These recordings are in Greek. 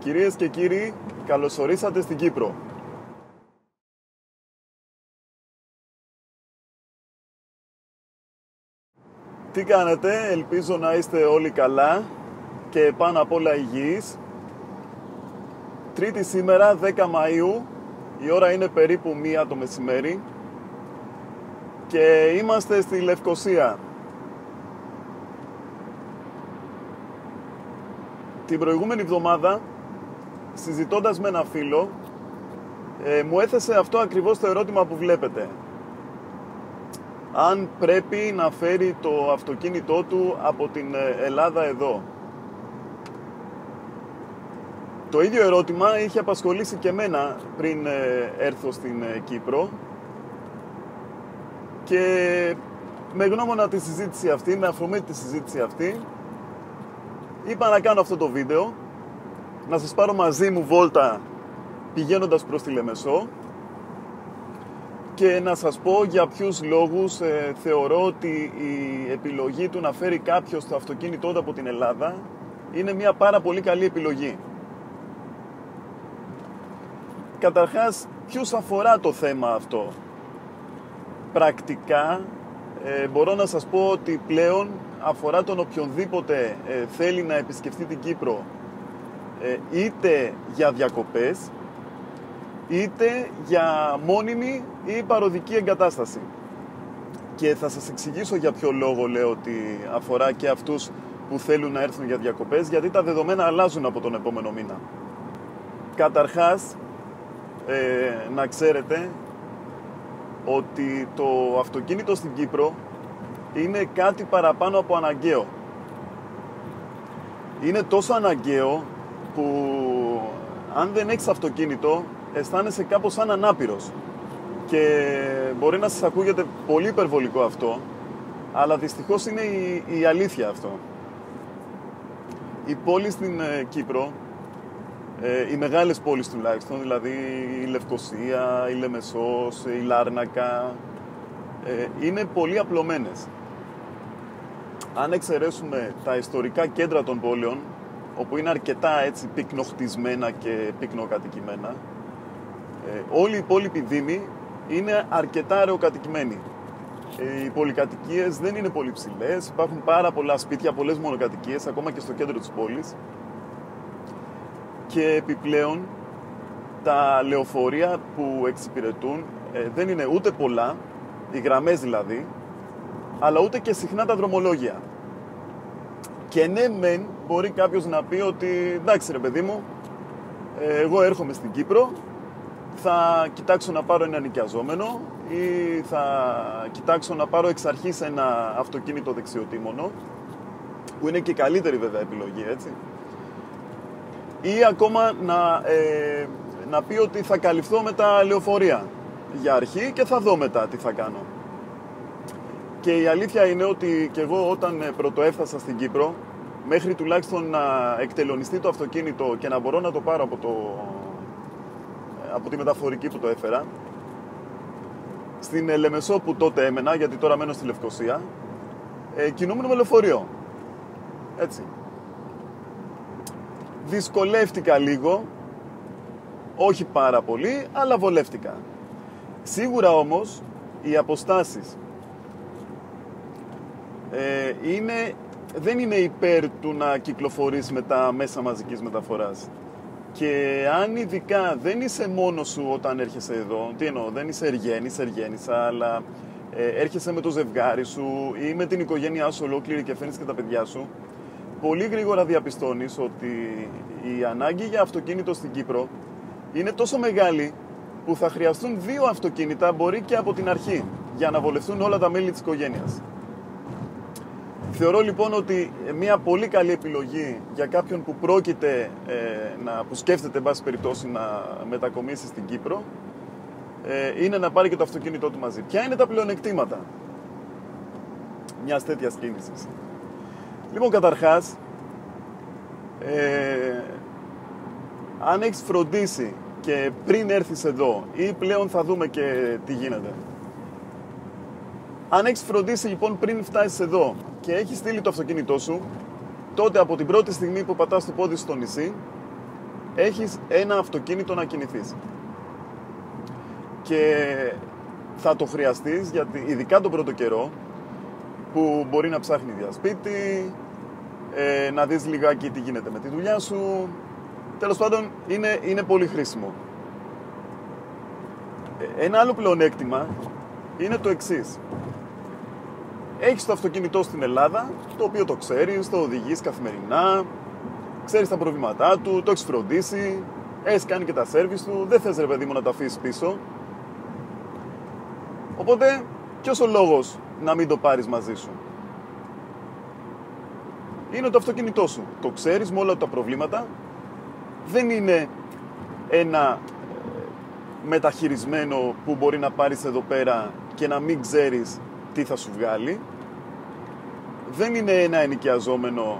Κυρίες και κύριοι, καλωσορίσατε στην Κύπρο. Τι κάνετε, ελπίζω να είστε όλοι καλά και πάνω απ' όλα υγιείς. Τρίτη σήμερα, 10 Μαΐου, η ώρα είναι περίπου 1 το μεσημέρι και είμαστε στη Λευκοσία. Την προηγούμενη εβδομάδα, συζητώντας με ένα φίλο, μου έθεσε αυτό ακριβώς το ερώτημα που βλέπετε. Αν πρέπει να φέρει το αυτοκίνητό του από την Ελλάδα εδώ. Το ίδιο ερώτημα είχε απασχολήσει και εμένα πριν έρθω στην Κύπρο και με γνώμονα τη συζήτηση αυτή, με αφορμή τη συζήτηση αυτή, είπα να κάνω αυτό το βίντεο, να σας πάρω μαζί μου βόλτα πηγαίνοντας προς τη Λεμεσό και να σας πω για ποιους λόγους θεωρώ ότι η επιλογή του να φέρει κάποιος το αυτοκίνητό του από την Ελλάδα είναι μια πάρα πολύ καλή επιλογή. Καταρχάς, ποιους αφορά το θέμα αυτό? Πρακτικά μπορώ να σας πω ότι πλέον αφορά τον οποιονδήποτε θέλει να επισκεφτεί την Κύπρο είτε για διακοπές είτε για μόνιμη ή παροδική εγκατάσταση. Και θα σας εξηγήσω για ποιο λόγο λέω ότι αφορά και αυτούς που θέλουν να έρθουν για διακοπές, γιατί τα δεδομένα αλλάζουν από τον επόμενο μήνα. Καταρχάς, να ξέρετε ότι το αυτοκίνητο στην Κύπρο είναι κάτι παραπάνω από αναγκαίο. Είναι τόσο αναγκαίο που αν δεν έχεις αυτοκίνητο αισθάνεσαι κάπως σαν ανάπηρος. Και μπορεί να σας ακούγεται πολύ υπερβολικό αυτό, αλλά δυστυχώς είναι η αλήθεια αυτό. Οι πόλεις στην Κύπρο, οι μεγάλες πόλεις τουλάχιστον, δηλαδή η Λευκοσία, η Λεμεσός, η Λάρνακα, είναι πολύ απλωμένες. Αν εξαιρέσουμε τα ιστορικά κέντρα των πόλεων, όπου είναι αρκετά έτσι πυκνοχτισμένα και πυκνοκατοικημένα, όλοι οι υπόλοιποι δήμοι είναι αρκετά αεροκατοικημένοι. Οι πολυκατοικίες δεν είναι πολύ ψηλές, υπάρχουν πάρα πολλά σπίτια, πολλές μονοκατοικίες, ακόμα και στο κέντρο της πόλης. Και επιπλέον τα λεωφορεία που εξυπηρετούν δεν είναι ούτε πολλά, οι γραμμές δηλαδή, αλλά ούτε και συχνά τα δρομολόγια. Και ναι μεν μπορεί κάποιος να πει ότι εντάξει ρε παιδί μου, εγώ έρχομαι στην Κύπρο, θα κοιτάξω να πάρω ένα νοικιαζόμενο ή θα κοιτάξω να πάρω εξ αρχής ένα αυτοκίνητο δεξιοτήμονο, που είναι και η καλύτερη βέβαια επιλογή, έτσι. Ή ακόμα να πει ότι θα καλυφθώ με τα λεωφορεία για αρχή και θα δω μετά τι θα κάνω. Και η αλήθεια είναι ότι και εγώ όταν πρωτοέφτασα στην Κύπρο, μέχρι τουλάχιστον να εκτελονιστεί το αυτοκίνητο και να μπορώ να το πάρω από τη μεταφορική που το έφερα, στην Λεμεσό που τότε έμενα, γιατί τώρα μένω στη Λευκοσία, κινούμουν με λεωφορείο. Έτσι. Δυσκολεύτηκα λίγο, όχι πάρα πολύ, αλλά βολεύτηκα. Σίγουρα όμως οι αποστάσεις δεν είναι υπέρ του να κυκλοφορείς με τα μέσα μαζικής μεταφοράς. Και αν ειδικά δεν είσαι μόνος σου όταν έρχεσαι εδώ, τι εννοώ, δεν είσαι εργένησα, αλλά έρχεσαι με το ζευγάρι σου ή με την οικογένειά σου ολόκληρη και φέρνεις και τα παιδιά σου, πολύ γρήγορα διαπιστώνεις ότι η ανάγκη για αυτοκίνητο στην Κύπρο είναι τόσο μεγάλη που θα χρειαστούν 2 αυτοκίνητα, μπορεί και από την αρχή, για να βολευτούν όλα τα μέλη της οικογένειας. Θεωρώ λοιπόν ότι μια πολύ καλή επιλογή για κάποιον που πρόκειται που σκέφτεται εν πάση περιπτώσει να μετακομίσει στην Κύπρο είναι να πάρει και το αυτοκίνητό του μαζί. Ποια είναι τα πλεονεκτήματα μιας τέτοιας κίνησης? Λοιπόν, καταρχάς, αν έχεις φροντίσει και πριν έρθεις εδώ, ή πλέον θα δούμε και τι γίνεται, αν έχεις φροντίσει λοιπόν πριν φτάσεις εδώ και έχεις στείλει το αυτοκίνητό σου, τότε από την πρώτη στιγμή που πατάς το πόδι στο νησί, έχεις ένα αυτοκίνητο να κινηθείς. Και θα το χρειαστείς, γιατί ειδικά τον πρώτο καιρό, που μπορεί να ψάχνει διασπίτι, να δεις λιγάκι τι γίνεται με τη δουλειά σου. Τέλος πάντων, είναι πολύ χρήσιμο. Ένα άλλο πλεονέκτημα είναι το εξής. Έχεις το αυτοκίνητό στην Ελλάδα, το οποίο το ξέρεις, το οδηγείς καθημερινά, ξέρεις τα προβλήματά του, το έχεις φροντίσει, έχεις κάνει και τα σέρβις του, δεν θες ρε παιδί μου να τα αφήσεις πίσω. Οπότε, ποιος ο λόγος να μην το πάρεις μαζί σου? Είναι το αυτοκίνητό σου, το ξέρεις με όλα τα προβλήματα, δεν είναι ένα μεταχειρισμένο που μπορεί να πάρεις εδώ πέρα και να μην ξέρεις τι θα σου βγάλει. Δεν είναι ένα ενοικιαζόμενο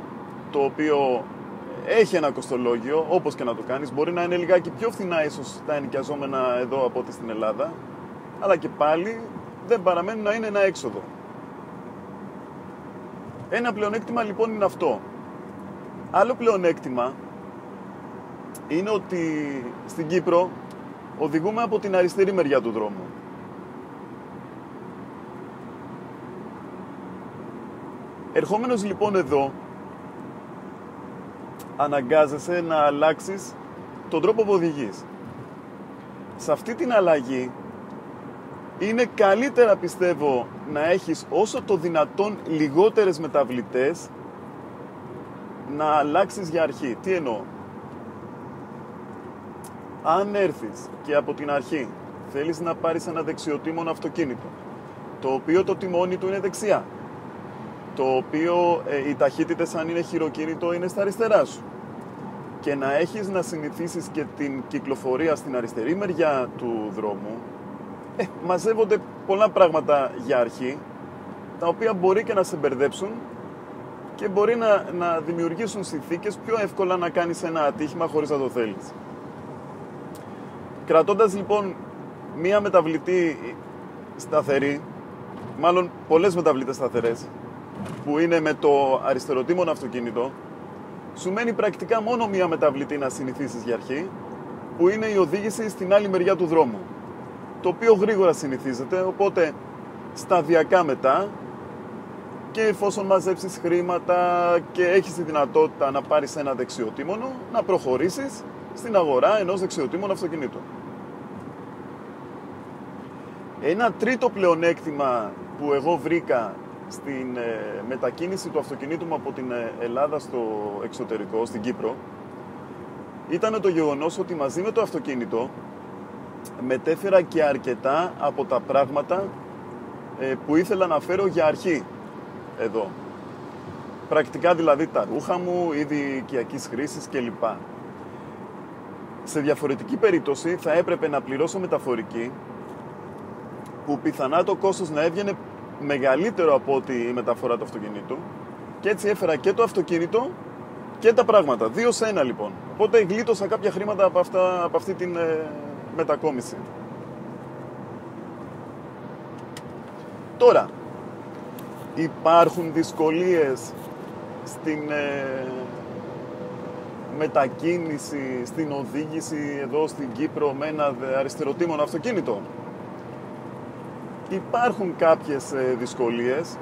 το οποίο έχει ένα κοστολόγιο, όπως και να το κάνεις. Μπορεί να είναι λιγάκι πιο φθηνά ίσως τα ενοικιαζόμενα εδώ από ό,τι στην Ελλάδα, αλλά και πάλι δεν παραμένουν να είναι ένα έξοδο. Ένα πλεονέκτημα λοιπόν είναι αυτό. Άλλο πλεονέκτημα είναι ότι στην Κύπρο οδηγούμε από την αριστερή μεριά του δρόμου. Ερχόμενος λοιπόν εδώ, αναγκάζεσαι να αλλάξεις τον τρόπο που οδηγείς. Σε αυτή την αλλαγή είναι καλύτερα, πιστεύω, να έχεις όσο το δυνατόν λιγότερες μεταβλητές, να αλλάξεις για αρχή. Τι εννοώ? Αν έρθεις και από την αρχή θέλεις να πάρεις ένα δεξιοτίμονο αυτοκίνητο, το οποίο το τιμόνι του είναι δεξιά, το οποίο οι ταχύτητες, αν είναι χειροκίνητο, είναι στα αριστερά σου, και να έχεις να συνηθίσεις και την κυκλοφορία στην αριστερή μεριά του δρόμου, μαζεύονται πολλά πράγματα για αρχή, τα οποία μπορεί και να σε μπερδέψουν και μπορεί να δημιουργήσουν συνθήκες πιο εύκολα να κάνεις ένα ατύχημα χωρίς να το θέλεις. Κρατώντας λοιπόν μία μεταβλητή σταθερή, μάλλον πολλές μεταβλητές σταθερές, που είναι με το αριστεροτίμονο αυτοκίνητο, σου μένει πρακτικά μόνο μία μεταβλητή να συνηθίσεις για αρχή, που είναι η οδήγηση στην άλλη μεριά του δρόμου, το οποίο γρήγορα συνηθίζεται, οπότε σταδιακά μετά, και εφόσον μαζέψεις χρήματα και έχεις τη δυνατότητα να πάρεις ένα δεξιοτίμονο, να προχωρήσεις στην αγορά ενός δεξιοτίμονου αυτοκινήτου. Ένα τρίτο πλεονέκτημα που εγώ βρήκα στην μετακίνηση του αυτοκινήτου μου από την Ελλάδα στο εξωτερικό, στην Κύπρο, ήταν το γεγονός ότι μαζί με το αυτοκίνητο μετέφερα και αρκετά από τα πράγματα που ήθελα να φέρω για αρχή εδώ. Πρακτικά δηλαδή τα ρούχα μου, είδη οικιακής χρήσης κλπ. Σε διαφορετική περίπτωση θα έπρεπε να πληρώσω μεταφορική, που πιθανά το κόστος να έβγαινε μεγαλύτερο από ό,τι η μεταφορά του αυτοκινήτου, και έτσι έφερα και το αυτοκίνητο και τα πράγματα, 2 σε 1 λοιπόν. Οπότε γλίτωσα κάποια χρήματα από αυτή την μετακόμιση. Τώρα, υπάρχουν δυσκολίες στην μετακίνηση, στην οδήγηση εδώ στην Κύπρο με ένα αριστεροτίμονο αυτοκίνητο? Υπάρχουν κάποιες δυσκολίες,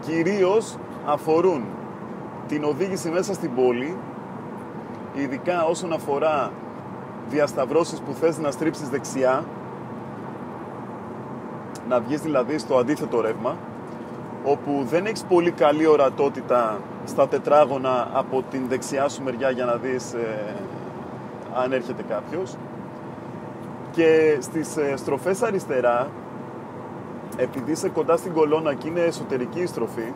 κυρίως αφορούν την οδήγηση μέσα στην πόλη, ειδικά όσον αφορά διασταυρώσεις που θες να στρίψεις δεξιά, να βγεις δηλαδή στο αντίθετο ρεύμα, όπου δεν έχεις πολύ καλή ορατότητα στα τετράγωνα από την δεξιά σου μεριά για να δεις αν έρχεται κάποιος. Και στις στροφές αριστερά, επειδή είσαι κοντά στην κολόνα και είναι εσωτερική η στροφή,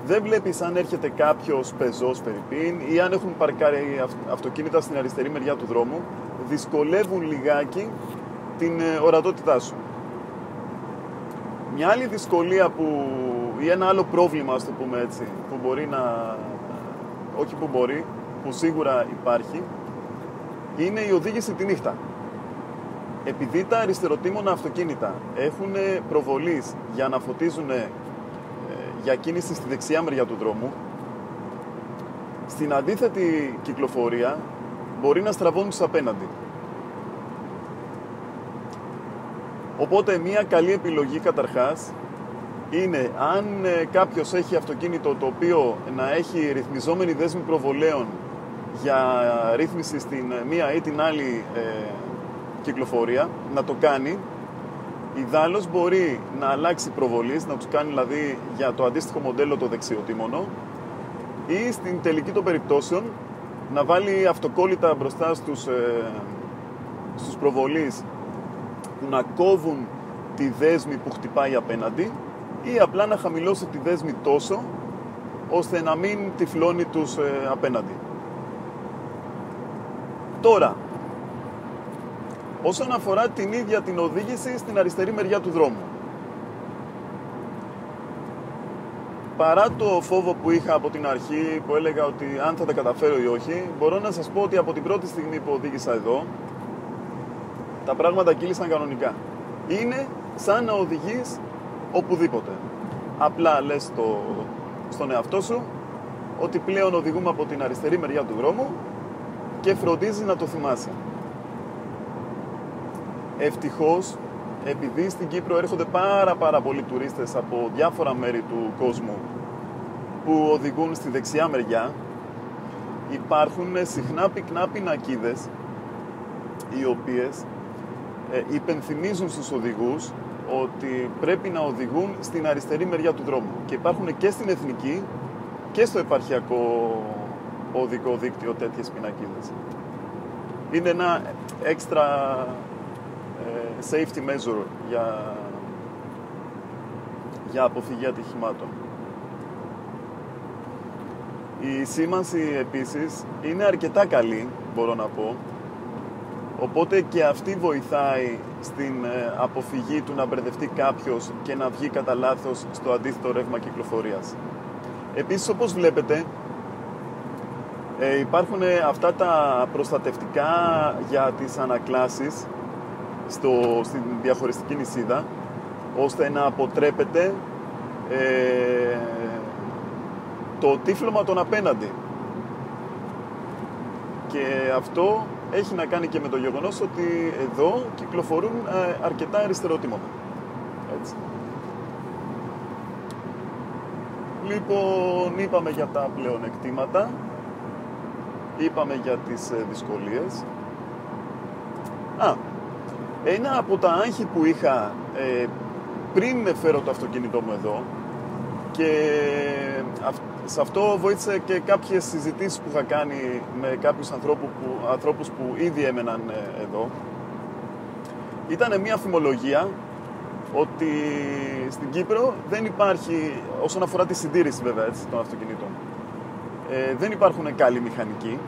δεν βλέπεις αν έρχεται κάποιος πεζός φερρυπίν ή αν έχουν παρκάρει αυτοκίνητα στην αριστερή μεριά του δρόμου, δυσκολεύουν λιγάκι την ορατότητά σου. Μια άλλη δυσκολία ή ένα άλλο πρόβλημα, ας το πούμε έτσι, που μπορεί να... όχι που μπορεί, που σίγουρα υπάρχει, είναι η οδήγηση τη νύχτα. Επειδή τα αριστεροτίμωνα αυτοκίνητα έχουν προβολής για να φωτίζουν για κίνηση στη δεξιά μεριά του δρόμου, Στην αντίθετη κυκλοφορία μπορεί να στραβώνουν τους απέναντι. Οπότε μια καλή επιλογή καταρχάς είναι αν κάποιος έχει αυτοκίνητο το οποίο να έχει ρυθμιζόμενη δέσμη προβολέων για ρύθμιση στην μία ή την άλλη κυκλοφορία, να το κάνει. Ιδάλλως μπορεί να αλλάξει προβολής, να τους κάνει δηλαδή για το αντίστοιχο μοντέλο το δεξιοτήμονο, ή στην τελική των περιπτώσεων να βάλει αυτοκόλλητα μπροστά στους προβολείς που να κόβουν τη δέσμη που χτυπάει απέναντι, ή απλά να χαμηλώσει τη δέσμη τόσο ώστε να μην τυφλώνει τους απέναντι. Τώρα, όσον αφορά την ίδια την οδήγηση στην αριστερή μεριά του δρόμου, παρά το φόβο που είχα από την αρχή, που έλεγα ότι αν θα τα καταφέρω ή όχι, μπορώ να σας πω ότι από την πρώτη στιγμή που οδήγησα εδώ, τα πράγματα κύλησαν κανονικά. Είναι σαν να οδηγείς οπουδήποτε. Απλά λες στον εαυτό σου ότι πλέον οδηγούμε από την αριστερή μεριά του δρόμου και φροντίζει να το θυμάσαι. Ευτυχώς, επειδή στην Κύπρο έρχονται πάρα πολλοί τουρίστες από διάφορα μέρη του κόσμου που οδηγούν στη δεξιά μεριά, υπάρχουν συχνά πυκνά πινακίδες οι οποίες υπενθυμίζουν στους οδηγούς ότι πρέπει να οδηγούν στην αριστερή μεριά του δρόμου, και υπάρχουν και στην εθνική και στο επαρχιακό οδικό δίκτυο τέτοιες πινακίδες. Είναι ένα έξτρα safety measure για αποφυγή ατυχημάτων. Η σήμανση επίσης είναι αρκετά καλή, μπορώ να πω, οπότε και αυτή βοηθάει στην αποφυγή του να μπερδευτεί κάποιος και να βγει κατά λάθος στο αντίθετο ρεύμα κυκλοφορίας. Επίσης, όπως βλέπετε, υπάρχουν αυτά τα προστατευτικά για τις ανακλάσεις στην διαχωριστική νησίδα, ώστε να αποτρέπεται το τύφλωμα των απέναντι. Και αυτό έχει να κάνει και με το γεγονός ότι εδώ κυκλοφορούν αρκετά αριστερότιμωνα. Έτσι. Λοιπόν, είπαμε για τα πλεονεκτήματα, είπαμε για τις δυσκολίες. Ένα από τα άγχη που είχα πριν φέρω το αυτοκίνητό μου εδώ, και σε αυτό βοήθησε και κάποιες συζητήσεις που είχα κάνει με κάποιους ανθρώπους που ήδη έμεναν εδώ, ήταν μια φημολογία ότι στην Κύπρο δεν υπάρχει, όσον αφορά τη συντήρηση βέβαια έτσι, των αυτοκινήτων, δεν υπάρχουν καλοί μηχανικοί,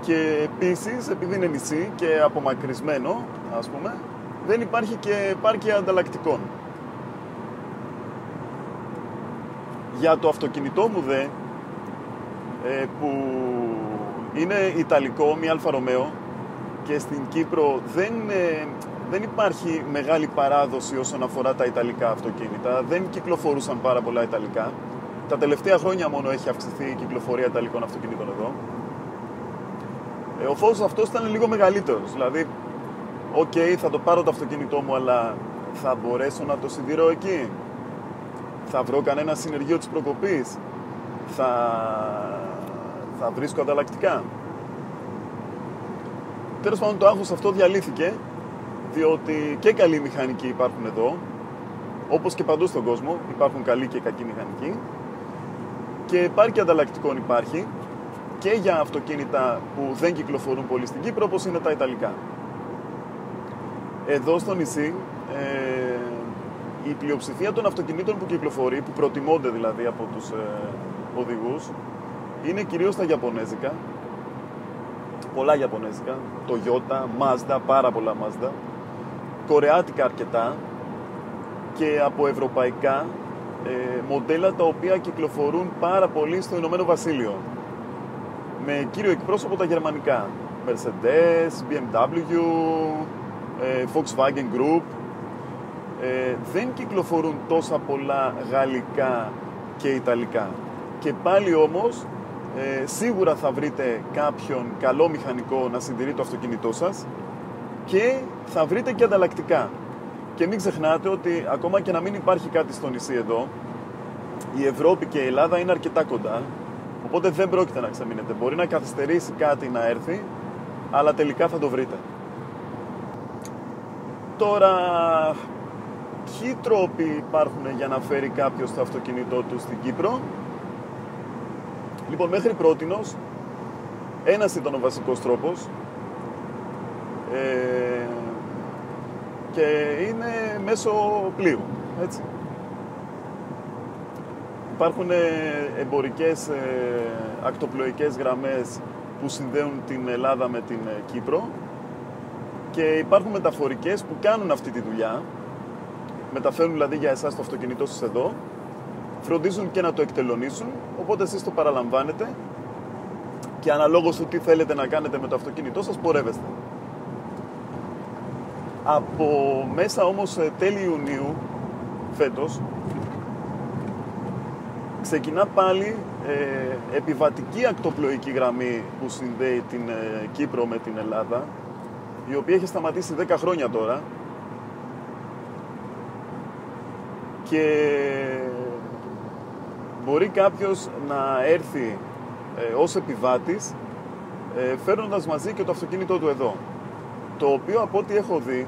και επίσης επειδή είναι νησί και απομακρυσμένο, ας πούμε, δεν υπάρχει και επάρκεια ανταλλακτικών. Για το αυτοκίνητό μου δε, που είναι ιταλικό, μια Αλφα Ρωμαίο, και στην Κύπρο δεν υπάρχει μεγάλη παράδοση όσον αφορά τα ιταλικά αυτοκίνητα, δεν κυκλοφορούσαν πάρα πολλά ιταλικά. Τα τελευταία χρόνια μόνο έχει αυξηθεί η κυκλοφορία ιταλικών αυτοκινήτων εδώ. Ο φόβος αυτός ήταν λίγο μεγαλύτερος, δηλαδή, θα το πάρω το αυτοκίνητό μου, αλλά θα μπορέσω να το συντηρώ εκεί? Θα βρω κανένα συνεργείο της προκοπής? Θα βρίσκω ανταλλακτικά? Τέλος πάντων, το άγχος αυτό διαλύθηκε, διότι και καλοί μηχανικοί υπάρχουν εδώ, όπως και παντού στον κόσμο υπάρχουν καλοί και κακοί μηχανικοί, και επάρκεια ανταλλακτικών υπάρχει και για αυτοκίνητα που δεν κυκλοφορούν πολύ στην Κύπρο, όπως είναι τα ιταλικά. Εδώ στο νησί, η πλειοψηφία των αυτοκινήτων που κυκλοφορεί, που προτιμώνται δηλαδή από τους οδηγούς, είναι κυρίως τα Ιαπωνέζικα, πολλά Ιαπωνέζικα, Toyota, Mazda, πάρα πολλά Mazda, Κορεάτικα αρκετά, και από ευρωπαϊκά μοντέλα τα οποία κυκλοφορούν πάρα πολύ στο Ηνωμένο Βασίλειο, με κύριο εκπρόσωπο τα γερμανικά, Mercedes, BMW, Volkswagen Group. Δεν κυκλοφορούν τόσα πολλά γαλλικά και ιταλικά, και πάλι όμως σίγουρα θα βρείτε κάποιον καλό μηχανικό να συντηρεί το αυτοκίνητό σας και θα βρείτε και ανταλλακτικά. Και μην ξεχνάτε ότι ακόμα και να μην υπάρχει κάτι στο νησί εδώ, η Ευρώπη και η Ελλάδα είναι αρκετά κοντά, οπότε δεν πρόκειται να ξεμείνετε. Μπορεί να καθυστερήσει κάτι να έρθει, αλλά τελικά θα το βρείτε. Τώρα, ποιοι τρόποι υπάρχουν για να φέρει κάποιος το αυτοκίνητό του στην Κύπρο? Λοιπόν, μέχρι πρότινος, ένας ήταν ο βασικός τρόπος και είναι μέσω πλοίου, έτσι. Υπάρχουν εμπορικές ακτοπλοϊκές γραμμές που συνδέουν την Ελλάδα με την Κύπρο και υπάρχουν μεταφορικές που κάνουν αυτή τη δουλειά, μεταφέρουν δηλαδή για εσάς το αυτοκίνητό σας εδώ, φροντίζουν και να το εκτελονίσουν, οπότε εσείς το παραλαμβάνετε και αναλόγως του τι θέλετε να κάνετε με το αυτοκίνητό σας πορεύεστε. Από μέσα όμως τέλη Ιουνίου φέτος ξεκινά πάλι επιβατική ακτοπλοϊκή γραμμή που συνδέει την Κύπρο με την Ελλάδα, η οποία έχει σταματήσει 10 χρόνια τώρα και μπορεί κάποιος να έρθει ως επιβάτης φέρνοντας μαζί και το αυτοκίνητό του εδώ, το οποίο από ό,τι έχω δει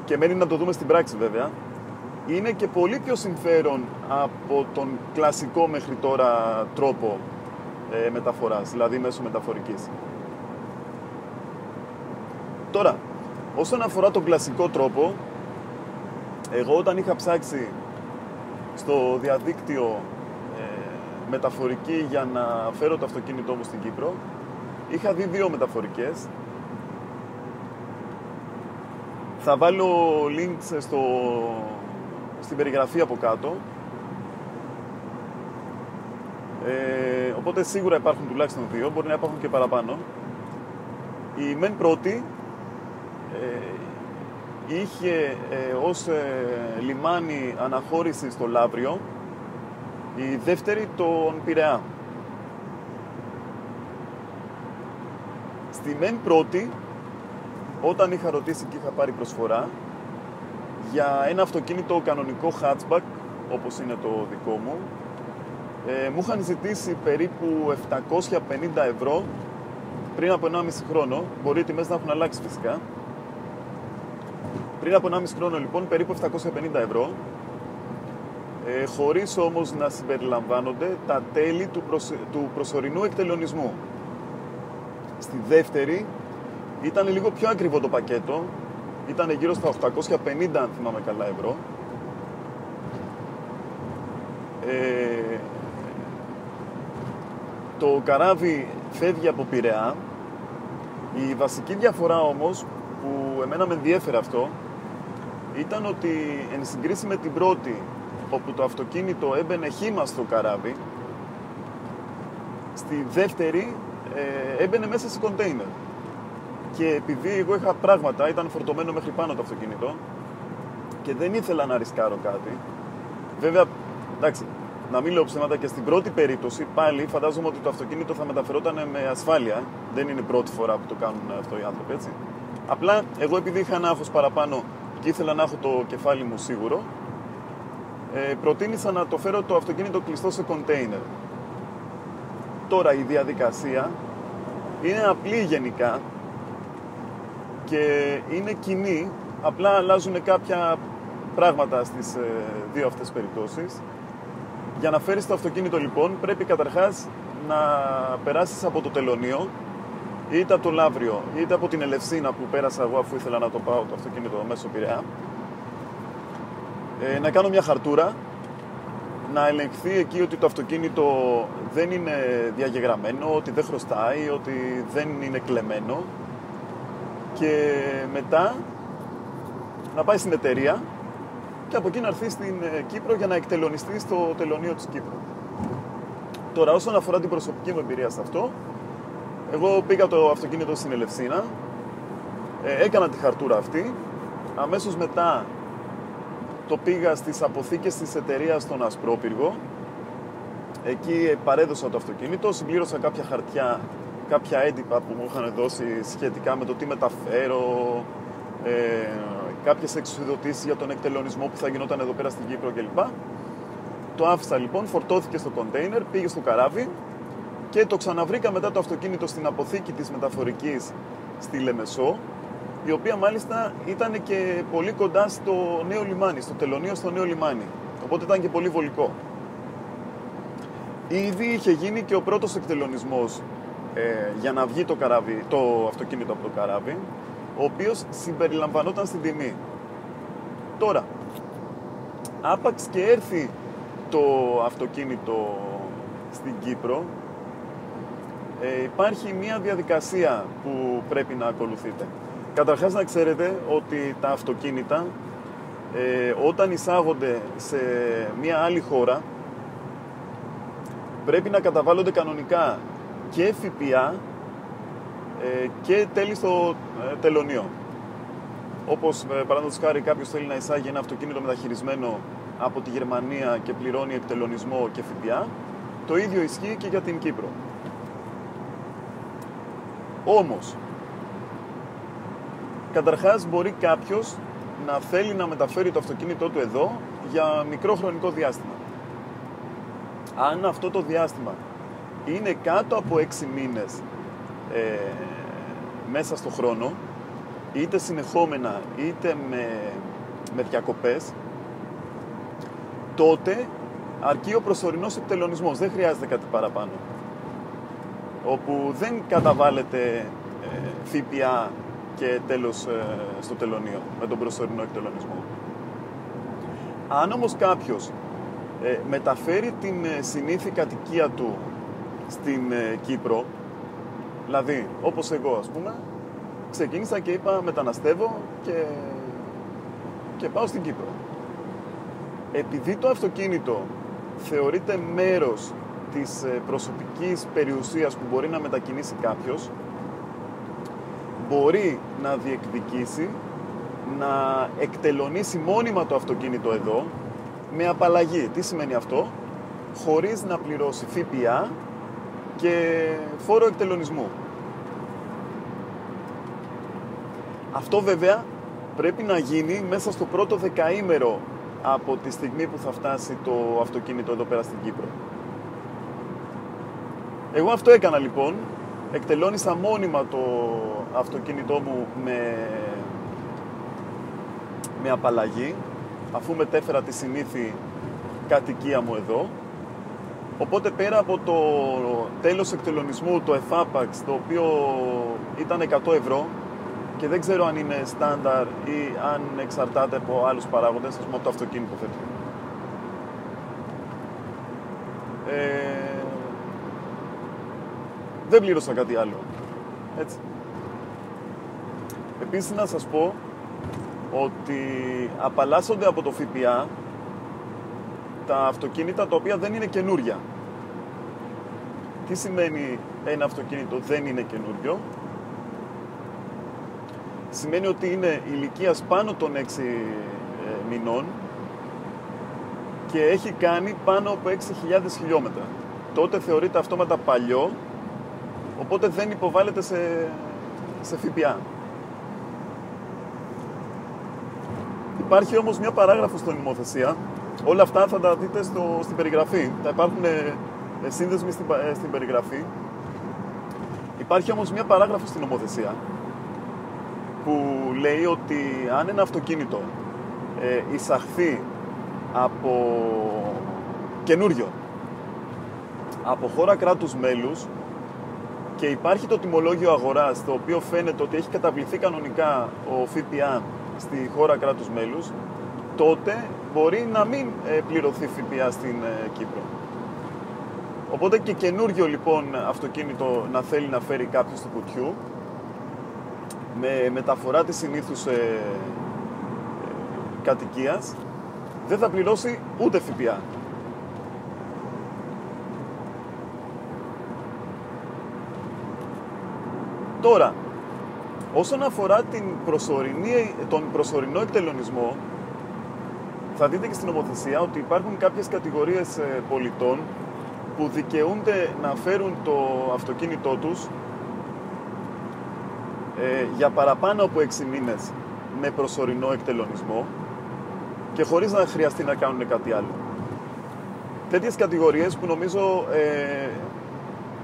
και μένει να το δούμε στην πράξη βέβαια, είναι και πολύ πιο συμφέρον από τον κλασικό μέχρι τώρα τρόπο μεταφοράς, δηλαδή μέσω μεταφορικής. Τώρα, όσον αφορά τον κλασικό τρόπο, εγώ όταν είχα ψάξει στο διαδίκτυο μεταφορική για να φέρω το αυτοκίνητό μου στην Κύπρο, είχα δει 2 μεταφορικές. Θα βάλω links στην περιγραφή από κάτω. Οπότε σίγουρα υπάρχουν τουλάχιστον 2, μπορεί να υπάρχουν και παραπάνω. Η μεν πρώτη είχε ως λιμάνι αναχώρηση στο Λαύριο, η δεύτερη τον Πειραιά. Στη μεν πρώτη, όταν είχα ρωτήσει και είχα πάρει προσφορά για ένα αυτοκίνητο κανονικό hatchback, όπως είναι το δικό μου, μου είχαν ζητήσει περίπου 750 ευρώ πριν από 1,5 χρόνο. Μπορεί οι τιμές να έχουν αλλάξει φυσικά. Πριν από 1,5 χρόνο λοιπόν περίπου 750 ευρώ, χωρίς όμως να συμπεριλαμβάνονται τα τέλη του προσωρινού εκτελονισμού. Στη δεύτερη ήταν λίγο πιο ακριβό το πακέτο, ήταν γύρω στα 850 αν θυμάμαι καλά ευρώ. Το καράβι φεύγει από Πειραιά. Η βασική διαφορά όμως που εμένα με ενδιέφερε αυτό ήταν ότι εν συγκρίση με την πρώτη, όπου το αυτοκίνητο έμπαινε χύμα στο καράβι, στη δεύτερη έμπαινε μέσα σε κοντέινερ. Και επειδή εγώ είχα πράγματα, ήταν φορτωμένο μέχρι πάνω το αυτοκίνητο και δεν ήθελα να ρισκάρω κάτι. Βέβαια, εντάξει, να μην λέω ψέματα, και στην πρώτη περίπτωση πάλι φαντάζομαι ότι το αυτοκίνητο θα μεταφερόταν με ασφάλεια. Δεν είναι η πρώτη φορά που το κάνουν αυτό οι άνθρωποι, έτσι. Απλά εγώ επειδή είχα ένα άγχος παραπάνω και ήθελα να έχω το κεφάλι μου σίγουρο, προτίμησα να το φέρω το αυτοκίνητο κλειστό σε κοντέινερ. Τώρα η διαδικασία είναι απλή γενικά και είναι κοινή, απλά αλλάζουν κάποια πράγματα στις δύο αυτές περιπτώσεις. Για να φέρεις το αυτοκίνητο λοιπόν πρέπει καταρχάς να περάσεις από το τελωνείο, είτε από το Λαύριο είτε από την Ελευσίνα που πέρασα εγώ αφού ήθελα να το πάω το αυτοκίνητο μέσω Πειραιά, να κάνω μια χαρτούρα, να ελεγχθεί εκεί ότι το αυτοκίνητο δεν είναι διαγεγραμμένο, ότι δεν χρωστάει, ότι δεν είναι κλεμμένο, και μετά να πάει στην εταιρεία και από εκεί να έρθει στην Κύπρο για να εκτελονιστεί στο τελωνείο της Κύπρου. Τώρα, όσον αφορά την προσωπική μου εμπειρία σε αυτό, εγώ πήγα το αυτοκίνητο στην Ελευσίνα, έκανα τη χαρτούρα αυτή, αμέσως μετά το πήγα στις αποθήκες της εταιρείας στον Ασπρόπυργο Εκεί παρέδωσα το αυτοκίνητο, συμπλήρωσα κάποια χαρτιά, κάποια έντυπα που μου είχαν δώσει σχετικά με το τι μεταφέρω, κάποιες εξουσιοδοτήσεις για τον εκτελονισμό που θα γινόταν εδώ πέρα στην Κύπρο κλπ. Το άφησα λοιπόν, φορτώθηκε στο κοντέινερ, πήγε στο καράβι και το ξαναβρήκα μετά το αυτοκίνητο στην αποθήκη της μεταφορικής στη Λεμεσό, η οποία μάλιστα ήταν και πολύ κοντά στο νέο λιμάνι, στο τελωνείο στο νέο λιμάνι. Οπότε ήταν και πολύ βολικό. Ήδη είχε γίνει και ο πρώτος εκτελονισμός για να βγει το αυτοκίνητο από το καράβι, ο οποίος συμπεριλαμβανόταν στην τιμή. Τώρα, άπαξ και έρθει το αυτοκίνητο στην Κύπρο, υπάρχει μια διαδικασία που πρέπει να ακολουθείτε. Καταρχάς να ξέρετε ότι τα αυτοκίνητα όταν εισάγονται σε μια άλλη χώρα πρέπει να καταβάλλονται κανονικά και ΦΠΑ και τέλη στο τελωνείο. Όπως παραδείγματος χάρη κάποιος θέλει να εισάγει ένα αυτοκίνητο μεταχειρισμένο από τη Γερμανία και πληρώνει εκτελονισμό και ΦΠΑ, το ίδιο ισχύει και για την Κύπρο. Όμως, καταρχάς μπορεί κάποιος να θέλει να μεταφέρει το αυτοκίνητό του εδώ για μικρό χρονικό διάστημα. Αν αυτό το διάστημα είναι κάτω από 6 μήνες μέσα στο χρόνο, είτε συνεχόμενα είτε με διακοπές, τότε αρκεί ο προσωρινός εκτελονισμός, δεν χρειάζεται κάτι παραπάνω, όπου δεν καταβάλλεται ΦΠΑ και τέλος στο τελωνείο με τον προσωρινό εκτελονισμό. Αν όμως κάποιος μεταφέρει την συνήθη κατοικία του στην Κύπρο, δηλαδή όπως εγώ ας πούμε, ξεκίνησα και είπα μεταναστεύω και πάω στην Κύπρο. Επειδή το αυτοκίνητο θεωρείται μέρος της προσωπικής περιουσίας που μπορεί να μετακινήσει κάποιος, μπορεί να διεκδικήσει να εκτελονίσει μόνιμα το αυτοκίνητο εδώ με απαλλαγή. Τι σημαίνει αυτό? Χωρίς να πληρώσει ΦΠΑ και φόρο εκτελονισμού. Αυτό βέβαια πρέπει να γίνει μέσα στο πρώτο δεκαήμερο από τη στιγμή που θα φτάσει το αυτοκίνητο εδώ πέρα στην Κύπρο. Εγώ αυτό έκανα λοιπόν, εκτελώνησα μόνιμα το αυτοκίνητό μου με απαλλαγή, αφού μετέφερα τη συνήθη κατοικία μου εδώ. Οπότε πέρα από το τέλος εκτελονισμού, το εφάπαξ, το οποίο ήταν 100 ευρώ και δεν ξέρω αν είναι στάνταρ ή αν εξαρτάται από άλλους παράγοντες, ας πούμε από το αυτοκίνητο θέτω. Δεν πλήρωσα κάτι άλλο. Έτσι. Επίσης να σας πω ότι απαλλάσσονται από το ΦΠΑ τα αυτοκίνητα τα οποία δεν είναι καινούρια. Τι σημαίνει ένα αυτοκίνητο δεν είναι καινούριο? Σημαίνει ότι είναι ηλικίας πάνω των 6 μηνών και έχει κάνει πάνω από 6.000 χιλιόμετρα. Τότε θεωρείται αυτόματα παλιό, οπότε δεν υποβάλλεται σε ΦΠΑ. Υπάρχει όμως μια παράγραφος στην νομοθεσία. Όλα αυτά θα τα δείτε στην περιγραφή. Θα υπάρχουν σύνδεσμοι στην περιγραφή. Υπάρχει όμως μια παράγραφος στην νομοθεσία που λέει ότι αν ένα αυτοκίνητο εισαχθεί από καινούριο, από χώρα κράτους μέλους και υπάρχει το τιμολόγιο αγοράς, το οποίο φαίνεται ότι έχει καταβληθεί κανονικά ο ΦΠΑ στη χώρα κράτους μέλους, τότε μπορεί να μην πληρωθεί ΦΠΑ στην Κύπρο. Οπότε και καινούριο λοιπόν αυτοκίνητο να θέλει να φέρει κάποιος του κουτιού, με μεταφορά της συνήθους κατοικίας, δεν θα πληρώσει ούτε ΦΠΑ. Τώρα, όσον αφορά τον προσωρινό εκτελονισμό, θα δείτε και στην νομοθεσία ότι υπάρχουν κάποιες κατηγορίες πολιτών που δικαιούνται να φέρουν το αυτοκίνητό τους για παραπάνω από 6 μήνες με προσωρινό εκτελονισμό και χωρίς να χρειαστεί να κάνουν κάτι άλλο. Τέτοιες κατηγορίες που νομίζω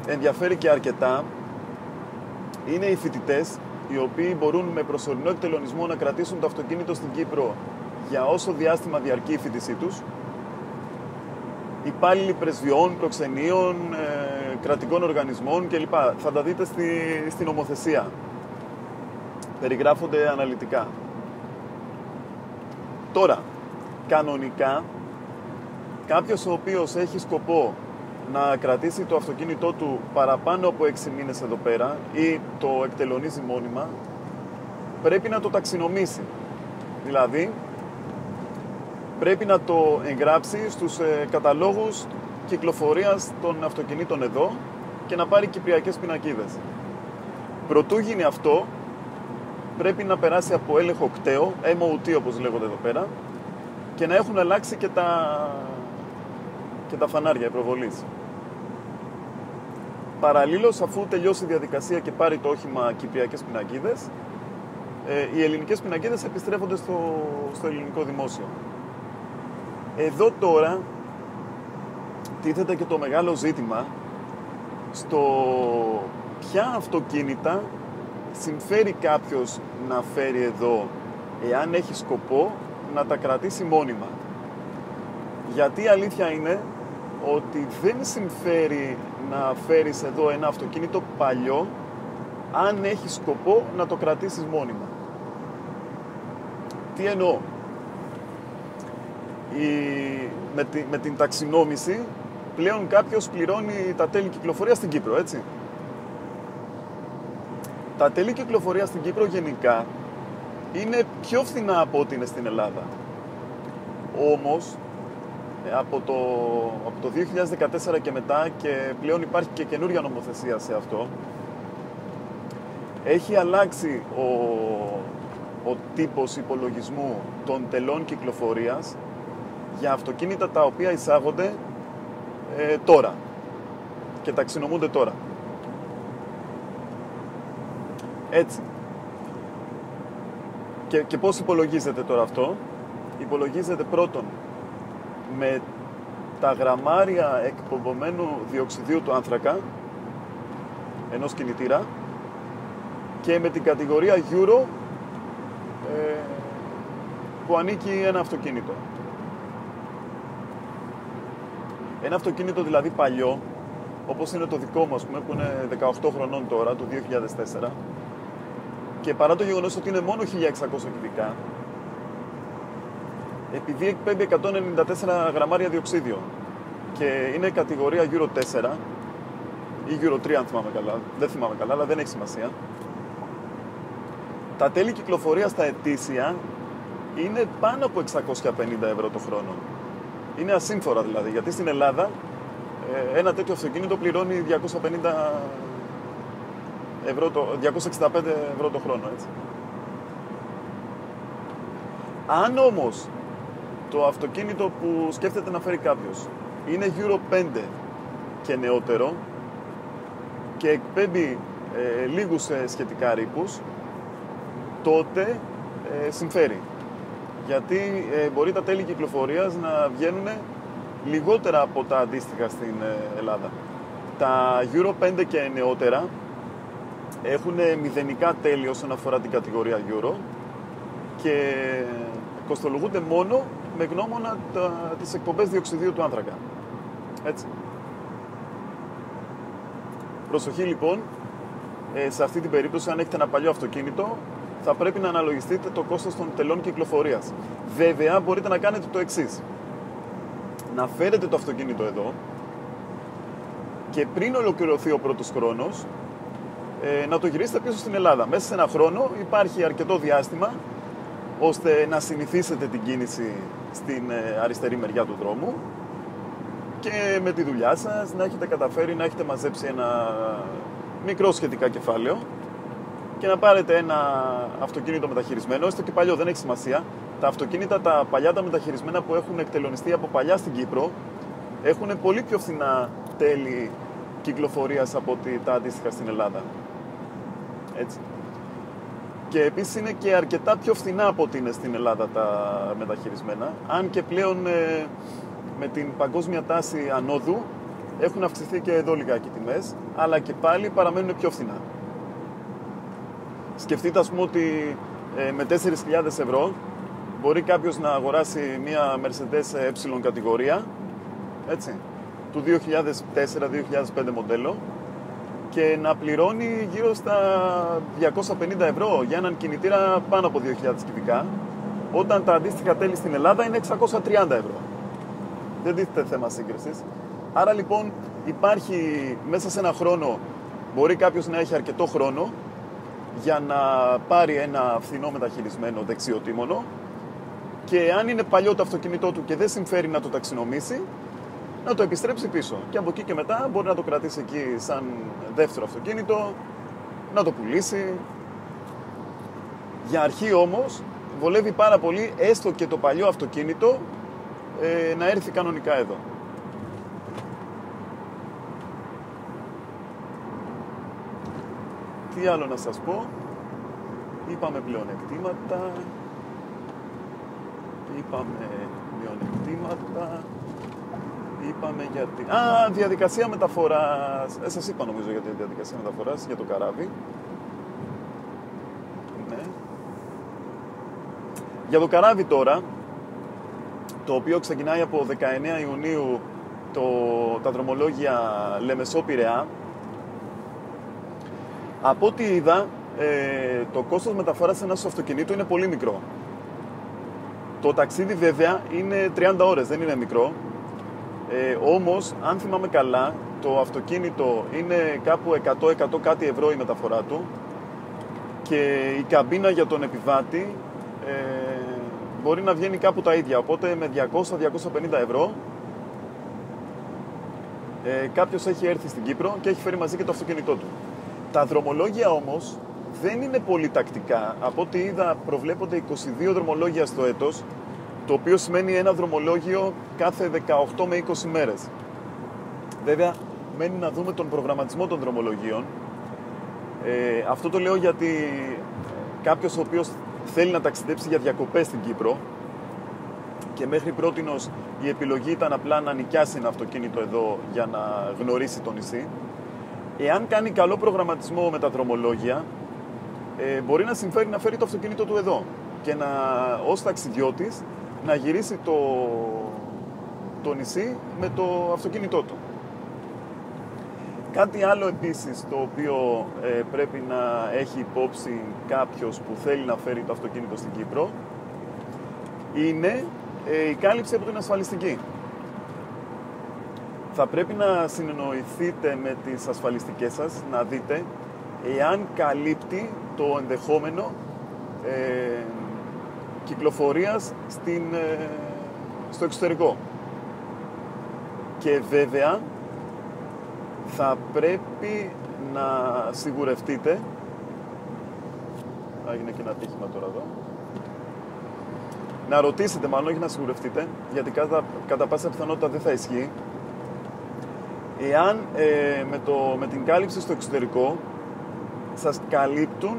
ενδιαφέρει και αρκετά είναι οι φοιτητές, οι οποίοι μπορούν με προσωρινό εκτελονισμό να κρατήσουν το αυτοκίνητο στην Κύπρο για όσο διάστημα διαρκεί η φοιτησή τους, υπάλληλοι πρεσβειών, προξενείων, κρατικών οργανισμών κλπ. Θα τα δείτε στην νομοθεσία. Περιγράφονται αναλυτικά. Τώρα, κανονικά, κάποιος ο οποίος έχει σκοπό να κρατήσει το αυτοκίνητό του παραπάνω από 6 μήνες εδώ πέρα ή το εκτελονίζει μόνιμα, πρέπει να το ταξινομήσει. Δηλαδή, πρέπει να το εγγράψει στους καταλόγους κυκλοφορίας των αυτοκινήτων εδώ και να πάρει κυπριακές πινακίδες. Προτού γίνει αυτό, πρέπει να περάσει από έλεγχο κταίο, MOT όπως λέγονται εδώ πέρα, και να έχουν αλλάξει και τα φανάρια προβολής. Παραλλήλως, αφού τελειώσει η διαδικασία και πάρει το όχημα κυπριακές πινακίδες, οι ελληνικές πινακίδες επιστρέφονται στο ελληνικό δημόσιο. Εδώ τώρα τίθεται και το μεγάλο ζήτημα στο ποια αυτοκίνητα συμφέρει κάποιος να φέρει εδώ εάν έχει σκοπό να τα κρατήσει μόνιμα. Γιατί η αλήθεια είναι ότι δεν συμφέρει να φέρεις εδώ ένα αυτοκίνητο παλιό αν έχει σκοπό να το κρατήσεις μόνιμα. Τι εννοώ? Με την ταξινόμηση πλέον κάποιος πληρώνει τα τέλη κυκλοφορίας στην Κύπρο, έτσι. Τα τέλη κυκλοφορίας στην Κύπρο γενικά είναι πιο φθηνά από ό,τι είναι στην Ελλάδα. Όμως, από το 2014 και μετά, και πλέον υπάρχει και καινούρια νομοθεσία σε αυτό, έχει αλλάξει ο τύπος υπολογισμού των τελών κυκλοφορίας για αυτοκίνητα τα οποία εισάγονται τώρα και ταξινομούνται τώρα. Έτσι. Και πώς υπολογίζεται τώρα αυτό? Υπολογίζεται πρώτον με τα γραμμάρια εκπομπωμένου διοξιδίου του άνθρακα ενός κινητήρα και με την κατηγορία Euro που ανήκει ένα αυτοκίνητο. Ένα αυτοκίνητο δηλαδή παλιό, όπως είναι το δικό μας, που είναι 18 χρονών τώρα, του 2004, και παρά το γεγονός ότι είναι μόνο 1600 κυβικά, επειδή εκπέμπει 194 γραμμάρια διοξίδιο και είναι κατηγορία Euro 4 ή Euro 3 αν θυμάμαι καλά, δεν θυμάμαι καλά, αλλά δεν έχει σημασία, τα τέλη κυκλοφορίας στα ετήσια είναι πάνω από 650 ευρώ το χρόνο. Είναι ασύμφορα δηλαδή, γιατί στην Ελλάδα ένα τέτοιο αυτοκίνητο πληρώνει 265 ευρώ το χρόνο, έτσι. Αν όμως το αυτοκίνητο που σκέφτεται να φέρει κάποιος είναι Euro 5 και νεότερο και εκπέμπει λίγους σχετικά ρήπους, τότε συμφέρει. Γιατί μπορεί τα τέλη κυκλοφορίας να βγαίνουν λιγότερα από τα αντίστοιχα στην Ελλάδα. Τα Euro 5 και νεότερα έχουν μηδενικά τέλη όσον αφορά την κατηγορία Euro και κοστολογούνται μόνο με γνώμονα τις εκπομπές διοξιδίου του άνθρακα. Έτσι. Προσοχή λοιπόν, σε αυτή την περίπτωση, αν έχετε ένα παλιό αυτοκίνητο, θα πρέπει να αναλογιστείτε το κόστος των τελών κυκλοφορίας. Βέβαια, μπορείτε να κάνετε το εξής. Να φέρετε το αυτοκίνητο εδώ και πριν ολοκληρωθεί ο πρώτος χρόνος, να το γυρίσετε πίσω στην Ελλάδα. Μέσα σε ένα χρόνο υπάρχει αρκετό διάστημα ώστε να συνηθίσετε την κίνηση στην αριστερή μεριά του δρόμου και με τη δουλειά σας να έχετε καταφέρει να έχετε μαζέψει ένα μικρό σχετικά κεφάλαιο και να πάρετε ένα αυτοκίνητο μεταχειρισμένο, έστω και παλιό, δεν έχει σημασία. Τα αυτοκίνητα, τα παλιά, τα μεταχειρισμένα που έχουν εκτελονιστεί από παλιά στην Κύπρο, έχουν πολύ πιο φθηνά τέλη κυκλοφορίας από ότι τα αντίστοιχα στην Ελλάδα. Έτσι. Και επίσης είναι και αρκετά πιο φθηνά από ότι είναι στην Ελλάδα τα μεταχειρισμένα, αν και πλέον με την παγκόσμια τάση ανόδου έχουν αυξηθεί και εδώ λιγάκι τιμές, αλλά και πάλι παραμένουν πιο φθηνά. Σκεφτείτε, ας πούμε, ότι με 4.000 ευρώ μπορεί κάποιος να αγοράσει μια Mercedes E κατηγορία, έτσι, του 2004-2005 μοντέλο, και να πληρώνει γύρω στα 250 ευρώ για έναν κινητήρα πάνω από 2.000 κυβικά, όταν τα αντίστοιχα τέλη στην Ελλάδα είναι 630 ευρώ. Δεν τίθεται θέμα σύγκρισης. Άρα λοιπόν υπάρχει μέσα σε ένα χρόνο, μπορεί κάποιος να έχει αρκετό χρόνο για να πάρει ένα φθηνό μεταχειρισμένο δεξιοτήμονο, και αν είναι παλιό το αυτοκίνητό του και δεν συμφέρει να το ταξινομήσει, να το επιστρέψει πίσω. Και από εκεί και μετά μπορεί να το κρατήσει εκεί σαν δεύτερο αυτοκίνητο, να το πουλήσει. Για αρχή όμως βολεύει πάρα πολύ έστω και το παλιό αυτοκίνητο να έρθει κανονικά εδώ. Τι άλλο να σας πω? Είπαμε πλεονεκτήματα, είπαμε μειονεκτήματα, είπαμε για την... διαδικασία μεταφοράς. Σας είπα νομίζω για τη διαδικασία μεταφοράς, για το καράβι. Ναι. Για το καράβι τώρα, το οποίο ξεκινάει από 19 Ιουνίου τα δρομολόγια Λεμεσό-Πειραιά. Από ό,τι είδα, το κόστος μεταφοράς ενός αυτοκινήτου είναι πολύ μικρό. Το ταξίδι βέβαια είναι 30 ώρες, δεν είναι μικρό. Όμως, αν θυμάμαι καλά, το αυτοκίνητο είναι κάπου 100 κάτι ευρώ η μεταφορά του, και η καμπίνα για τον επιβάτη μπορεί να βγαίνει κάπου τα ίδια. Οπότε με 200-250 ευρώ κάποιος έχει έρθει στην Κύπρο και έχει φέρει μαζί και το αυτοκίνητό του. Τα δρομολόγια όμως δεν είναι πολύ τακτικά. Από ό,τι είδα προβλέπονται 22 δρομολόγια στο έτος, το οποίο σημαίνει ένα δρομολόγιο κάθε 18 με 20 μέρες. Βέβαια, μένει να δούμε τον προγραμματισμό των δρομολογίων. Αυτό το λέω γιατί κάποιος ο οποίος θέλει να ταξιδέψει για διακοπές στην Κύπρο, και μέχρι πρότινος η επιλογή ήταν απλά να νοικιάσει ένα αυτοκίνητο εδώ για να γνωρίσει το νησί, εάν κάνει καλό προγραμματισμό με τα δρομολόγια, μπορεί να συμφέρει να φέρει το αυτοκίνητο του εδώ και ως ταξιδιώτης να γυρίσει το νησί με το αυτοκίνητό του. Κάτι άλλο επίσης το οποίο πρέπει να έχει υπόψη κάποιος που θέλει να φέρει το αυτοκίνητο στην Κύπρο είναι η κάλυψη από την ασφαλιστική. Θα πρέπει να συνεννοηθείτε με τις ασφαλιστικές σας, να δείτε εάν καλύπτει το ενδεχόμενο κυκλοφορίας στο εξωτερικό. Και βέβαια θα πρέπει να σιγουρευτείτε, έγινε και ένα ατύχημα τώρα εδώ, να ρωτήσετε μάλλον, όχι να σιγουρευτείτε, γιατί κατά πάσα πιθανότητα δεν θα ισχύει, εάν με την κάλυψη στο εξωτερικό σας καλύπτουν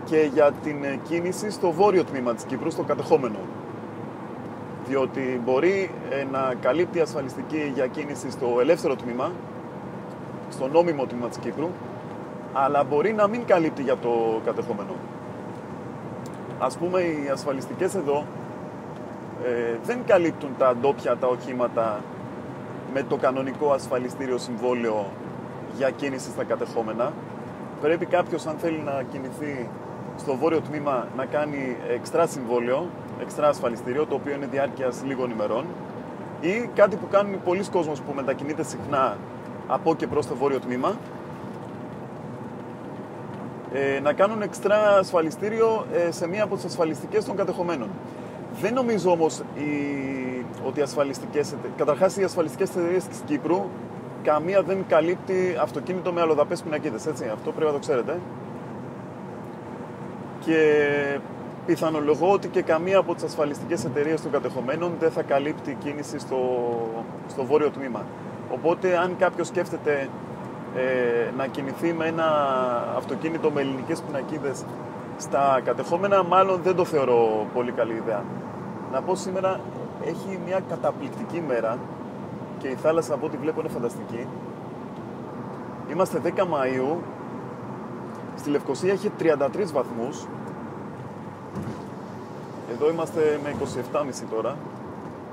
και για την κίνηση στο βόρειο τμήμα της Κύπρου, στο κατεχόμενο. Διότι μπορεί να καλύπτει ασφαλιστική για κίνηση στο ελεύθερο τμήμα, στο νόμιμο τμήμα της Κύπρου, αλλά μπορεί να μην καλύπτει για το κατεχόμενο. Ας πούμε, οι ασφαλιστικές εδώ δεν καλύπτουν τα ντόπια, τα οχήματα με το κανονικό ασφαλιστήριο συμβόλαιο για κίνηση στα κατεχόμενα. Πρέπει κάποιος, αν θέλει να κινηθεί στο βόρειο τμήμα, να κάνει εξτρά συμβόλαιο, εξτρά ασφαλιστήριο, το οποίο είναι διάρκειας λίγων ημερών, ή κάτι που κάνουν πολλοί κόσμος που μετακινείται συχνά από και προς το βόρειο τμήμα, να κάνουν εξτρά ασφαλιστήριο σε μία από τις ασφαλιστικές των κατεχομένων. Δεν νομίζω όμως ότι οι καταρχάς οι ασφαλιστικές εταιρείες της Κύπρου καμία δεν καλύπτει αυτοκίνητο με αλλοδαπές πινακίδες, έτσι, αυτό πρέπει να το ξέρετε. Και πιθανολογώ ότι και καμία από τις ασφαλιστικές εταιρείες των κατεχομένων δεν θα καλύπτει κίνηση στο βόρειο τμήμα. Οπότε αν κάποιος σκέφτεται να κινηθεί με ένα αυτοκίνητο με ελληνικές πινακίδες στα κατεχόμενα, μάλλον δεν το θεωρώ πολύ καλή ιδέα. Να πω, σήμερα έχει μια καταπληκτική μέρα και η θάλασσα από ό,τι βλέπω είναι φανταστική. Είμαστε 10 Μαΐου, στη Λευκοσία έχει 33 βαθμούς. Εδώ είμαστε με 27,5 τώρα,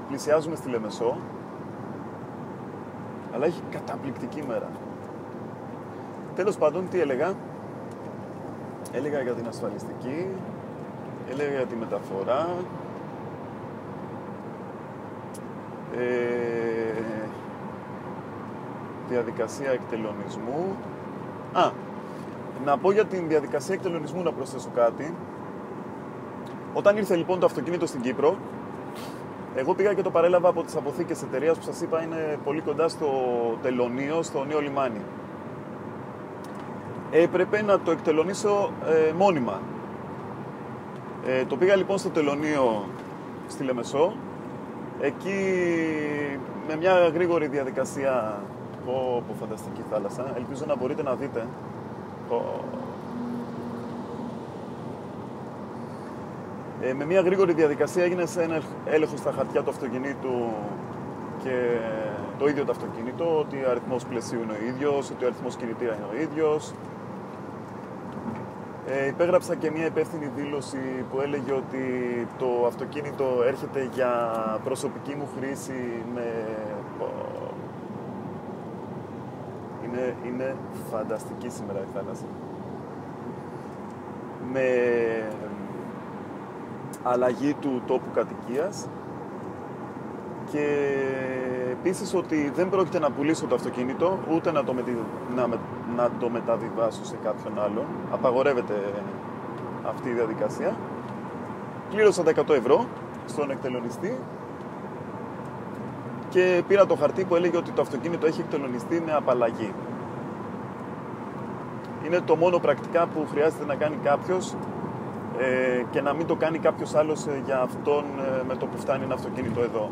πλησιάζουμε στη Λεμεσό, αλλά έχει καταπληκτική μέρα. Τέλος πάντων, τι έλεγα? Έλεγα για την ασφαλιστική, έλεγα για τη μεταφορά, διαδικασία εκτελονισμού. Να πω για την διαδικασία εκτελονισμού, να προσθέσω κάτι. Όταν ήρθε λοιπόν το αυτοκίνητο στην Κύπρο, εγώ πήγα και το παρέλαβα από τις αποθήκες εταιρείας που σας είπα είναι πολύ κοντά στο τελωνείο, στο νέο λιμάνι. Έπρεπε να το εκτελονίσω μόνιμα. Το πήγα λοιπόν στο τελωνείο στη Λεμεσό. Εκεί με μια γρήγορη διαδικασία, φανταστική θάλασσα, ελπίζω να μπορείτε να δείτε. Με μια γρήγορη διαδικασία έγινε ένα έλεγχο στα χαρτιά του αυτοκινήτου και το ίδιο το αυτοκίνητο, ότι ο αριθμός πλαισίου είναι ο ίδιος, ότι ο αριθμός κινητήρα είναι ο ίδιος. Υπέγραψα και μια υπεύθυνη δήλωση που έλεγε ότι το αυτοκίνητο έρχεται για προσωπική μου χρήση Είναι φανταστική σήμερα η θάλασσα. Με αλλαγή του τόπου κατοικίας και επίσης ότι δεν πρόκειται να πουλήσω το αυτοκίνητο ούτε να το μεταβιβάσω σε κάποιον άλλον. Απαγορεύεται αυτή η διαδικασία. Πλήρωσα τα 100 ευρώ στον εκτελονιστή και πήρα το χαρτί που έλεγε ότι το αυτοκίνητο έχει εκτελονιστεί με απαλλαγή. Είναι το μόνο πρακτικά που χρειάζεται να κάνει κάποιος και να μην το κάνει κάποιος άλλος για αυτόν με το που φτάνει ένα αυτοκίνητο εδώ.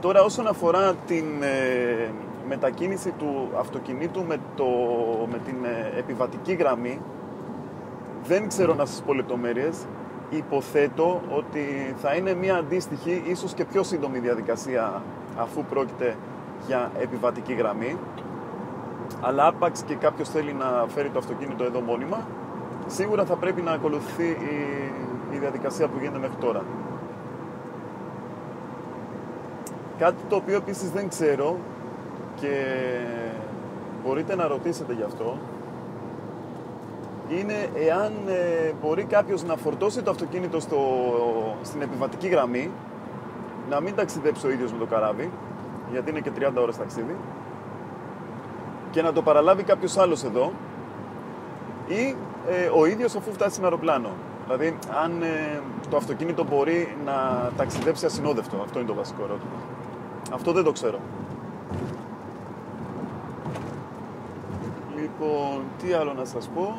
Τώρα, όσον αφορά την μετακίνηση του αυτοκινήτου με την επιβατική γραμμή, δεν ξέρω να σας πω λεπτομέρειες. Υποθέτω ότι θα είναι μια αντίστοιχη, ίσως και πιο σύντομη διαδικασία, αφού πρόκειται για επιβατική γραμμή. Αλλά άπαξ και κάποιος θέλει να φέρει το αυτοκίνητο εδώ μόνιμα, σίγουρα θα πρέπει να ακολουθεί η διαδικασία που γίνεται μέχρι τώρα. Κάτι το οποίο επίσης δεν ξέρω και μπορείτε να ρωτήσετε γι' αυτό, είναι εάν μπορεί κάποιος να φορτώσει το αυτοκίνητο στην επιβατική γραμμή, να μην ταξιδέψει ο ίδιος με το καράβι, γιατί είναι και 30 ώρες ταξίδι, και να το παραλάβει κάποιος άλλος εδώ, ή ο ίδιος αφού φτάσει με αεροπλάνο. Δηλαδή, αν το αυτοκίνητο μπορεί να ταξιδέψει ασυνόδευτο. Αυτό είναι το βασικό ερώτημα. Αυτό δεν το ξέρω. Λοιπόν, τι άλλο να σας πω.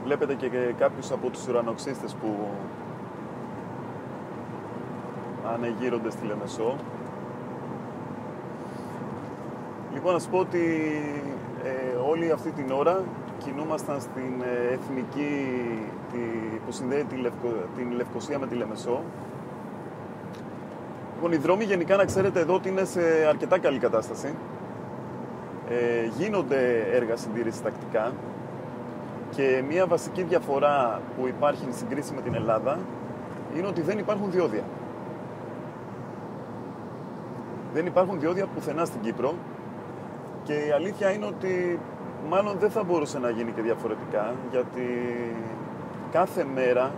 Βλέπετε και κάποιους από τους ουρανοξύστες που ανεγείρονται στη Λεμεσό. Λοιπόν, να σας πω ότι όλη αυτή την ώρα κινούμασταν στην εθνική που συνδέει την Λευκοσία με τη Λεμεσό. Λοιπόν, οι δρόμοι γενικά, να ξέρετε εδώ, ότι είναι σε αρκετά καλή κατάσταση. Γίνονται έργα συντήρησης τακτικά και μια βασική διαφορά που υπάρχει στην συγκρίση με την Ελλάδα είναι ότι δεν υπάρχουν διόδια. Δεν υπάρχουν διόδια πουθενά στην Κύπρο και η αλήθεια είναι ότι μάλλον δεν θα μπορούσε να γίνει και διαφορετικά, γιατί κάθε μέρα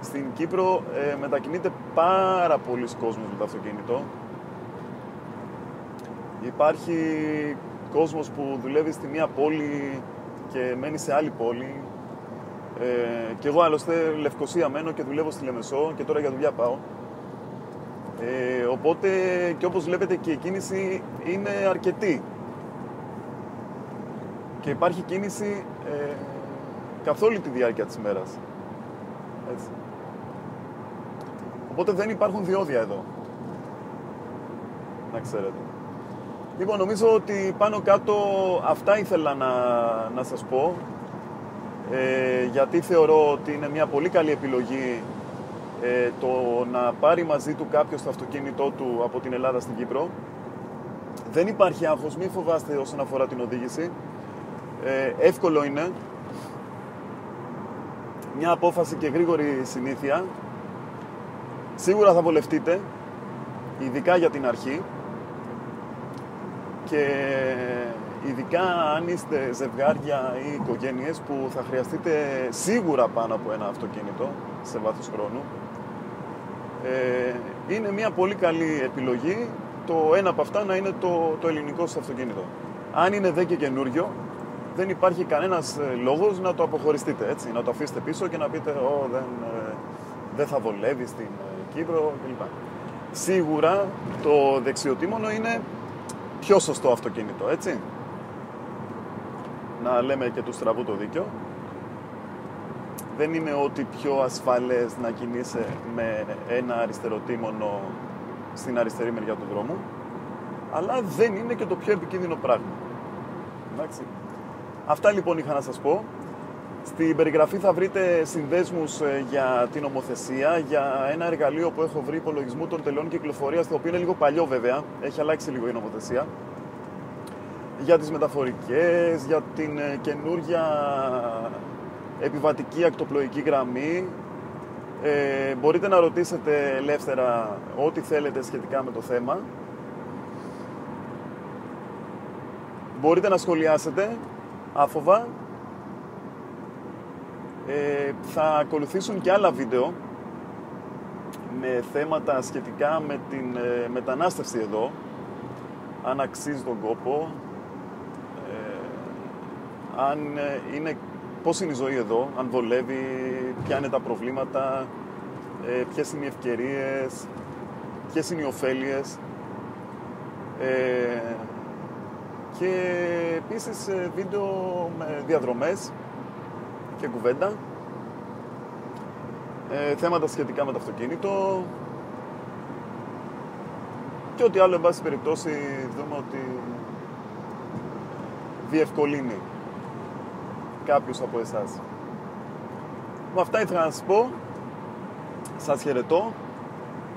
στην Κύπρο μετακινείται πάρα πολλοί κόσμος με το αυτοκίνητο. Υπάρχει κόσμος που δουλεύει στη μία πόλη και μένει σε άλλη πόλη. Και εγώ άλλωστε Λευκοσία μένω και δουλεύω στη Λεμεσό και τώρα για δουλειά πάω. Οπότε και όπως βλέπετε και η κίνηση είναι αρκετή. και υπάρχει κίνηση καθ' όλη τη διάρκεια της ημέρας. Έτσι. Οπότε δεν υπάρχουν διόδια εδώ. Να ξέρετε. Λοιπόν, νομίζω ότι πάνω κάτω αυτά ήθελα να σας πω, γιατί θεωρώ ότι είναι μια πολύ καλή επιλογή το να πάρει μαζί του κάποιος το αυτοκίνητό του από την Ελλάδα στην Κύπρο. Δεν υπάρχει άγχος, μη φοβάστε όσον αφορά την οδήγηση. Εύκολο είναι. Μια απόφαση και γρήγορη συνήθεια. Σίγουρα θα βολευτείτε, ειδικά για την αρχή. Και ειδικά αν είστε ζευγάρια ή οικογένειες που θα χρειαστείτε σίγουρα πάνω από ένα αυτοκίνητο σε βάθος χρόνου, είναι μια πολύ καλή επιλογή το ένα από αυτά να είναι το ελληνικό σας αυτοκίνητο. Αν είναι δε και καινούριο, δεν υπάρχει κανένας λόγος να το αποχωριστείτε, έτσι, να το αφήσετε πίσω και να πείτε δεν θα βολεύει στην Κύπρο κλπ. Σίγουρα το δεξιοτήμονο είναι πιο σωστό αυτοκίνητο, έτσι. Να λέμε και του στραβού το δίκιο. Δεν είναι ότι πιο ασφαλές να κινείσαι με ένα αριστεροτήμονο στην αριστερή μεριά του δρόμου, αλλά δεν είναι και το πιο επικίνδυνο πράγμα. Εντάξει. Αυτά λοιπόν είχα να σας πω. Στην περιγραφή θα βρείτε συνδέσμους για την νομοθεσία, για ένα εργαλείο που έχω βρει υπολογισμού των τελών κυκλοφορίας, το οποίο είναι λίγο παλιό βέβαια, έχει αλλάξει λίγο η νομοθεσία, για τις μεταφορικές, για την καινούργια επιβατική ακτοπλοϊκή γραμμή. Μπορείτε να ρωτήσετε ελεύθερα ό,τι θέλετε σχετικά με το θέμα. Μπορείτε να σχολιάσετε άφοβα. Θα ακολουθήσουν και άλλα βίντεο με θέματα σχετικά με την μετανάστευση εδώ, αν αξίζει τον κόπο, πώς είναι η ζωή εδώ, αν βολεύει, ποια είναι τα προβλήματα, ποιες είναι οι ευκαιρίες, ποιες είναι οι ωφέλειες, και επίσης βίντεο με διαδρομές και κουβέντα, θέματα σχετικά με το αυτοκίνητο και ό,τι άλλο εν πάση περιπτώσει δούμε ότι διευκολύνει κάποιους από εσάς. Με αυτά ήθελα να σας πω. Σας χαιρετώ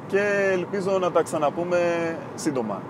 και ελπίζω να τα ξαναπούμε σύντομα.